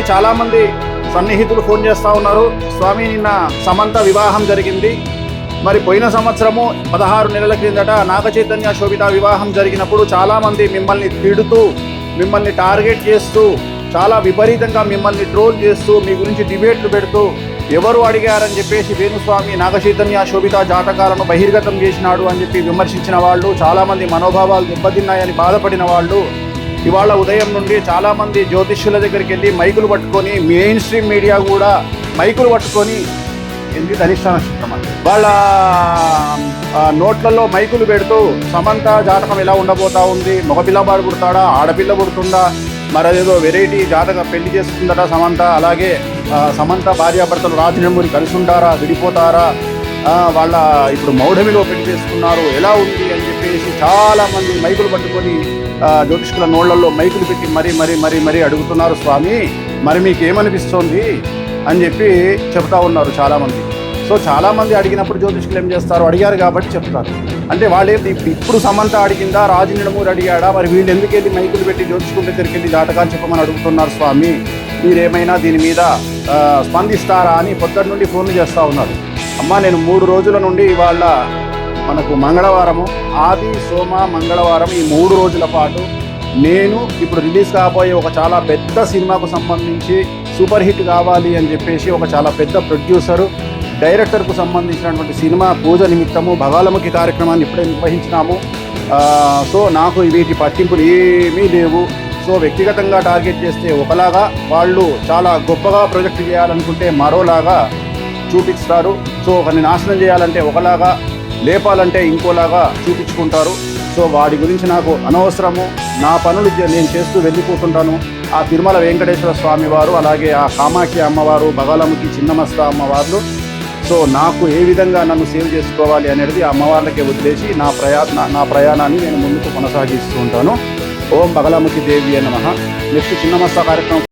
చాలామంది సన్నిహితులు ఫోన్ చేస్తూ ఉన్నారు. స్వామి, నిన్న సమంత వివాహం జరిగింది. మరి పోయిన సంవత్సరము 16 నెలల క్రిందట నాగ చైతన్య శోభిత వివాహం జరిగినప్పుడు చాలామంది మిమ్మల్ని తిడుతూ, మిమ్మల్ని టార్గెట్ చేస్తూ, చాలా విపరీతంగా మిమ్మల్ని ట్రోల్ చేస్తూ, మీ గురించి డిబేట్లు పెడుతూ, ఎవరు అడిగారని చెప్పేసి వేణుస్వామి నాగ చైతన్య శోభిత జాతకాలను బహిర్గతం చేసినాడు అని చెప్పి విమర్శించిన వాళ్ళు, చాలామంది మనోభావాలు దెబ్బతిన్నాయని బాధపడిన వాళ్ళు ఇవాళ ఉదయం నుండి చాలామంది జ్యోతిష్యుల దగ్గరికి వెళ్ళి మైకులు పట్టుకొని, మెయిన్ స్ట్రీమ్ మీడియా కూడా మైకులు పట్టుకొని, ఎందుకు ధనిష్ట నక్షత్రం వాళ్ళ నోట్లలో మైకులు పెడుతూ సమంత జాతకం ఎలా ఉండబోతా ఉంది, మగపిల్లవాడు పుడతాడా, ఆడపిల్ల పుడుతుందా, మరి అదేదో వెరైటీ జాతకం పెళ్లి చేసుకుందట సమంత, అలాగే సమంత భార్యాభర్తలు రాజనెమ్మూరి కలిసి ఉంటారా, విడిపోతారా, వాళ్ళ ఇప్పుడు మౌఢమిలో పెళ్లి చేసుకున్నారు, ఎలా ఉంది అని చెప్పేసి చాలామంది మైకులు పట్టుకొని జ్యోతిష్కుల నోళ్లలో మైకులు పెట్టి మరీ అడుగుతున్నారు. స్వామి, మరి మీకేమనిపిస్తోంది అని చెప్పి చెప్తా ఉన్నారు చాలామంది. సో చాలామంది అడిగినప్పుడు జ్యోతిష్కులు ఏం చేస్తారు, అడిగారు కాబట్టి చెప్తారు. అంటే వాళ్ళేంటి, ఇప్పుడు సమంత అడిగిందా, రాజనెమ్మూరి అడిగాడా, మరి వీళ్ళు ఎందుకు వెళ్ళి మైకులు పెట్టి జ్యోతిష్కుల దగ్గరికి వెళ్ళి జాతకాలు చెప్పమని అడుగుతున్నారు స్వామి, మీరేమైనా దీని మీద స్పందిస్తారా అని పొద్దున్న నుండి ఫోన్లు చేస్తూ ఉన్నారు. అమ్మ, నేను 3 రోజుల నుండి ఇవాళ మనకు మంగళవారము, ఆది సోమ మంగళవారం, ఈ 3 రోజుల పాటు నేను ఇప్పుడు రిలీజ్ కాబోయే ఒక చాలా పెద్ద సినిమాకు సంబంధించి సూపర్ హిట్ కావాలి అని చెప్పేసి ఒక చాలా పెద్ద ప్రొడ్యూసరు, డైరెక్టర్కు సంబంధించినటువంటి సినిమా పూజ నిమిత్తము భగాలముఖి కార్యక్రమాన్ని ఇప్పుడే నిర్వహించినాము. సో నాకు వీటి పట్టింపులు ఏమీ లేవు. సో వ్యక్తిగతంగా టార్గెట్ చేస్తే ఒకలాగా, వాళ్ళు చాలా గొప్పగా ప్రొజెక్ట్ చేయాలనుకుంటే మరోలాగా చూపిస్తారు. సో ఒకరిని నాశనం చేయాలంటే ఒకలాగా, లేపాలంటే ఇంకోలాగా చూపించుకుంటారు. సో వాడి గురించి నాకు అనవసరము. నా పనులు నేను చేస్తూ వెళ్ళిపోతుంటాను. ఆ తిరుమల వెంకటేశ్వర స్వామి వారు, అలాగే ఆ కామాఖ్య అమ్మవారు, బగాలముఖి చిన్నమస్త అమ్మవార్లు, సో నాకు ఏ విధంగా నన్ను సేవ్ చేసుకోవాలి అనేది ఆ అమ్మవార్లకే వదిలేసి నా ప్రయాణాన్ని నేను ముందుకు కొనసాగిస్తూ ఉంటాను. ఓం బగలాముఖి దేవి నమః. నెక్స్ట్ చిన్నమస్త కార్యక్రమం